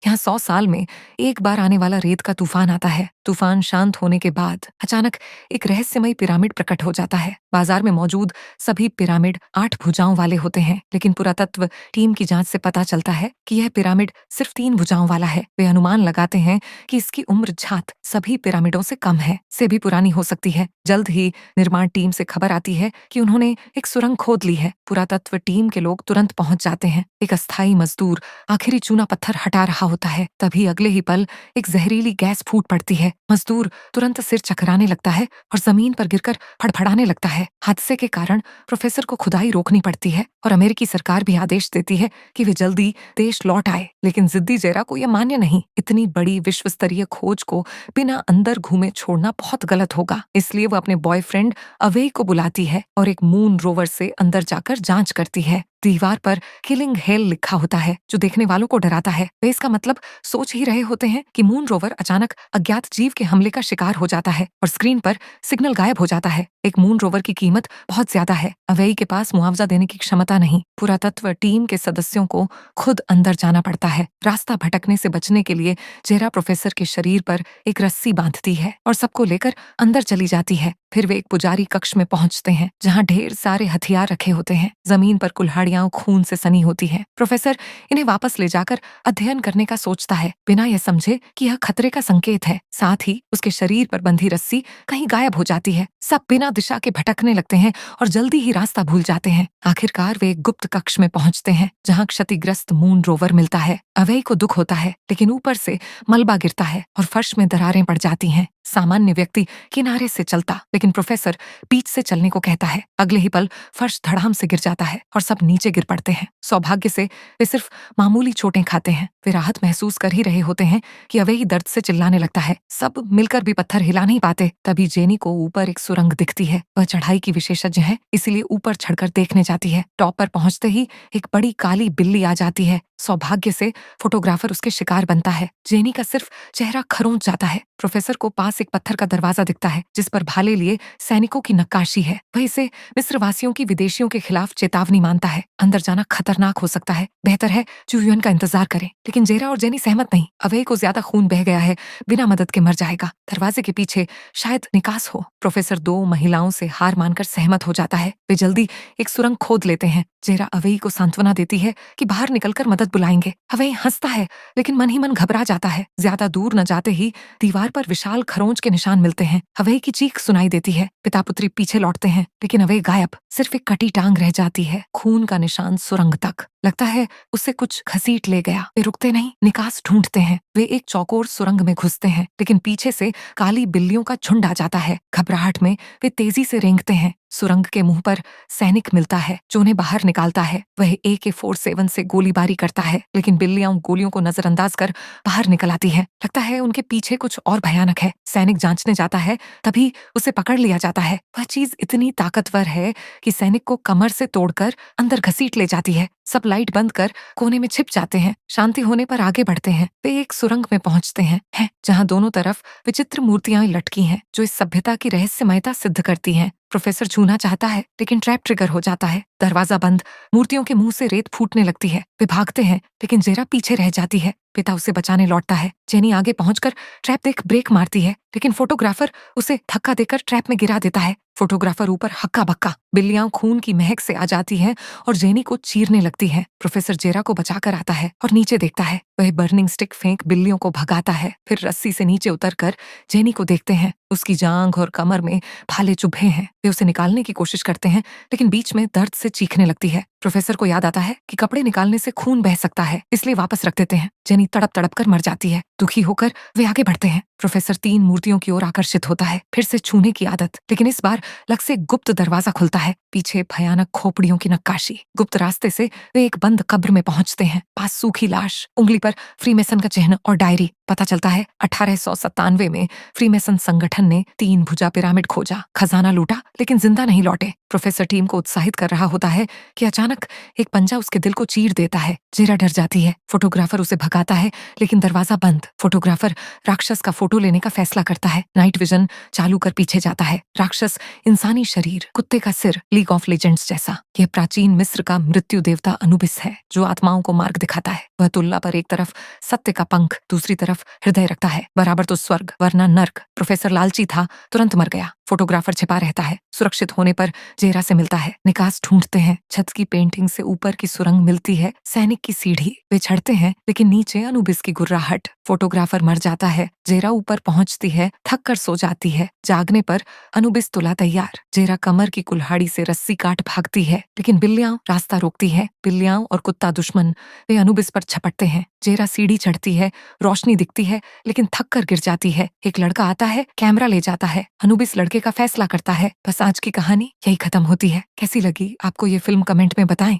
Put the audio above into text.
यहाँ 100 साल में एक बार आने वाला रेत का तूफान आता है। तूफान शांत होने के बाद अचानक एक रहस्यमयी पिरामिड प्रकट हो जाता है। बाजार में मौजूद सभी पिरामिड 8 भुजाओं वाले होते हैं, लेकिन पुरातत्व टीम की जांच से पता चलता है कि यह पिरामिड सिर्फ 3 भुजाओं वाला है। वे अनुमान लगाते हैं कि इसकी उम्र झात सभी पिरामिडों से कम है, से भी पुरानी हो सकती है। जल्द ही निर्माण टीम से खबर आती है कि उन्होंने एक सुरंग खोद ली है। पुरातत्व टीम के लोग तुरंत पहुंच जाते हैं। एक अस्थायी मजदूर आखिरी चूना पत्थर हटा रहा होता है। तभी अगले ही पल एक जहरीली गैस फूट पड़ती है। मजदूर तुरंत सिर चकराने लगता है और जमीन पर गिरकर फड़फड़ाने लगता है। हादसे के कारण प्रोफेसर को खुदाई रोकनी पड़ती है और अमेरिकी सरकार भी आदेश देती है कि वे जल्दी देश लौट आए, लेकिन जिद्दी जेरा को यह मान्य नहीं। इतनी बड़ी विश्व स्तरीय खोज को बिना अंदर घूमे छोड़ना बहुत गलत होगा, इसलिए वो अपने बॉयफ्रेंड अवेई को बुलाती है और एक मून रोवर से अंदर जाकर जांच करती है। दीवार पर किलिंग हेल लिखा होता है, जो देखने वालों को डराता है। वे इसका मतलब सोच ही रहे होते हैं कि मून रोवर अचानक अज्ञात जीव के हमले का शिकार हो जाता है और स्क्रीन पर सिग्नल गायब हो जाता है। एक मून रोवर की कीमत बहुत ज्यादा है। अवेई के पास मुआवजा देने की क्षमता नहीं। पुरातत्व टीम के सदस्यों को खुद अंदर जाना पड़ता है। रास्ता भटकने से बचने के लिए जेरा प्रोफेसर के शरीर पर एक रस्सी बांधती है और सबको लेकर अंदर चली जाती है। फिर वे एक पुजारी कक्ष में पहुंचते हैं, जहां ढेर सारे हथियार रखे होते हैं। जमीन पर कुल्हाड़ियां खून से सनी होती हैं। प्रोफेसर इन्हें वापस ले जाकर अध्ययन करने का सोचता है, बिना यह समझे कि यह खतरे का संकेत है। साथ ही उसके शरीर पर बंधी रस्सी कहीं गायब हो जाती है। सब बिना दिशा के भटकने लगते हैं और जल्दी ही रास्ता भूल जाते हैं। आखिरकार वे एक गुप्त कक्ष में पहुंचते हैं, जहां क्षतिग्रस्त मून रोवर मिलता है। अवेई को दुख होता है, लेकिन ऊपर से मलबा गिरता है और फर्श में दरारें पड़ जाती हैं। सामान्य व्यक्ति किनारे से चलता, लेकिन प्रोफेसर बीच से चलने को कहता है। अगले ही पल फर्श धड़ाम से गिर जाता है और सब नीचे गिर पड़ते हैं। सौभाग्य से वे सिर्फ मामूली चोटें खाते हैं। वे राहत महसूस कर ही रहे होते हैं कि अवेई दर्द से चिल्लाने लगता है। सब मिलकर भी पत्थर हिला नहीं पाते। तभी जेनी को ऊपर एक सुरंग दिखती है। वह चढ़ाई की विशेषज्ञ है, इसीलिए ऊपर चढ़कर देखने जाती है। टॉप पर पहुंचते ही एक बड़ी काली बिल्ली आ जाती है। सौभाग्य से फोटोग्राफर उसके शिकार बनता है। जेनी का सिर्फ चेहरा खरोंच जाता है। प्रोफेसर को पास एक पत्थर का दरवाजा दिखता है, जिस पर भाले लिए सैनिकों की नक्काशी है। वह इसे मिस्रवासियों की विदेशियों के खिलाफ चेतावनी मानता है। अंदर जाना खतरनाक हो सकता है, बेहतर है चुयुन का इंतजार करें। लेकिन जेरा और जेनी सहमत नहीं। अवेई को ज्यादा खून बह गया है, बिना मदद के मर जाएगा। दरवाजे के पीछे शायद निकास हो। प्रोफेसर 2 महिलाओं से हार मानकर सहमत हो जाता है। वे जल्दी एक सुरंग खोद लेते हैं। जेरा अवेई को सांत्वना देती है कि बाहर निकलकर मदद बुलाएंगे। अवेई हंसता है, लेकिन मन ही मन घबरा जाता है। ज्यादा दूर न जाते ही दीवार पर विशाल खरोंच के निशान मिलते हैं। अवेई की चीख सुनाई देती है। पिता पुत्री पीछे लौटते हैं, लेकिन अवेई गायब। सिर्फ एक कटी टांग रह जाती है, खून का निशान सुरंग तक। लगता है उससे कुछ घसीट ले गया। वे रुकते नहीं, निकास ढूंढते हैं। वे एक चौकोर सुरंग में घुसते हैं, लेकिन पीछे से काली बिल्लियों का झुंड आ जाता है। घबराहट में वे तेजी से रेंगते हैं। सुरंग के मुंह पर सैनिक मिलता है, जो उन्हें बाहर निकालता है। वह AK-47 से गोलीबारी करता है, लेकिन बिल्लियां गोलियों को नजरअंदाज कर बाहर निकल आती हैं। लगता है उनके पीछे कुछ और भयानक है। सैनिक जांचने जाता है, तभी उसे पकड़ लिया जाता है। वह चीज इतनी ताकतवर है कि सैनिक को कमर से तोड़कर अंदर घसीट ले जाती है। सब लाइट बंद कर कोने में छिप जाते हैं। शांति होने पर आगे बढ़ते हैं। वे एक सुरंग में पहुंचते हैं, जहां दोनों तरफ विचित्र मूर्तियां लटकी हैं, जो इस सभ्यता की रहस्यमयता सिद्ध करती हैं। प्रोफेसर छूना चाहता है, लेकिन ट्रैप ट्रिगर हो जाता है। दरवाजा बंद। मूर्तियों के मुंह से रेत फूटने लगती है। वे भागते हैं, लेकिन जेरा पीछे रह जाती है। पिता उसे बचाने लौटता है। जेनी आगे पहुंचकर ट्रैप देख ब्रेक मारती है, लेकिन फोटोग्राफर उसे धक्का देकर ट्रैप में गिरा देता है। फोटोग्राफर ऊपर हक्का बक्का। बिल्लियां खून की महक से आ जाती हैं और जेनी को चीरने लगती हैं। प्रोफेसर जेरा को बचाकर आता है और नीचे देखता है। वह बर्निंग स्टिक फेंक बिल्लियों को भगाता है। फिर रस्सी से नीचे उतरकर जेनी को देखते हैं। उसकी जांघ और कमर में भाले चुभे हैं। वे उसे निकालने की कोशिश करते हैं, लेकिन बीच में दर्द से चीखने लगती है। प्रोफेसर को याद आता है कि कपड़े निकालने से खून बह सकता है, इसलिए वापस रख देते हैं। जेनी तड़प तड़प कर मर जाती है। दुखी होकर वे आगे बढ़ते हैं। प्रोफेसर 3 मूर्तियों की ओर आकर्षित होता है। फिर से छूने की आदत, लेकिन इस बार लग से गुप्त दरवाजा खुलता है। पीछे भयानक खोपड़ियों की नक्काशी। गुप्त रास्ते से वे एक बंद कब्र में पहुंचते हैं। पास सूखी लाश, उंगली पर फ्रीमेसन का चिन्ह और डायरी। पता चलता है 1897 में फ्रीमेसन संगठन ने 3 भुजा पिरामिड खोजा, खजाना लूटा, लेकिन जिंदा नहीं लौटे। प्रोफेसर टीम को उत्साहित कर रहा होता है कि अचानक अचानक एक पंजा उसके दिल को चीर देता है। जेरा डर जाती है। फोटोग्राफर उसे भगाता है, लेकिन दरवाजा बंद। फोटोग्राफर राक्षस का फोटो लेने का फैसला करता है। नाइट विजन चालू कर पीछे जाता है। राक्षस इंसानी शरीर, कुत्ते का सिर, लीग ऑफ लेजेंड्स जैसा। यह प्राचीन मिस्र का मृत्यु देवता अनुबिस है, जो आत्माओं को मार्ग दिखाता है। वह तुलना पर एक तरफ सत्य का पंख, दूसरी तरफ हृदय रखता है। बराबर तो स्वर्ग वरना नर्क। प्रोफेसर लालची था, तुरंत मर गया। फोटोग्राफर छिपा रहता है। सुरक्षित होने पर जेरा से मिलता है। निकास ढूंढते हैं। छत की पेंटिंग से ऊपर की सुरंग मिलती है। सैनिक की सीढ़ी। वे चढ़ते हैं, लेकिन नीचे अनुबिस की गुर्राहट। फोटोग्राफर मर जाता है। जेरा ऊपर पहुंचती है, थक कर सो जाती है। जागने पर अनुबिस तुला तैयार। जेरा कमर की कुल्हाड़ी से रस्सी काट भागती है, लेकिन बिल्लियां रास्ता रोकती है। बिल्लियां और कुत्ता दुश्मन, वे अनुबिस पर झपटते हैं। जेरा सीढ़ी चढ़ती है। रोशनी दिखती है, लेकिन थक कर गिर जाती है। एक लड़का आता है, कैमरा ले जाता है। अनुबिस लड़के का फैसला करता है। बस आज की कहानी यही खत्म होती है। कैसी लगी आपको ये फिल्म, कमेंट में बताएं।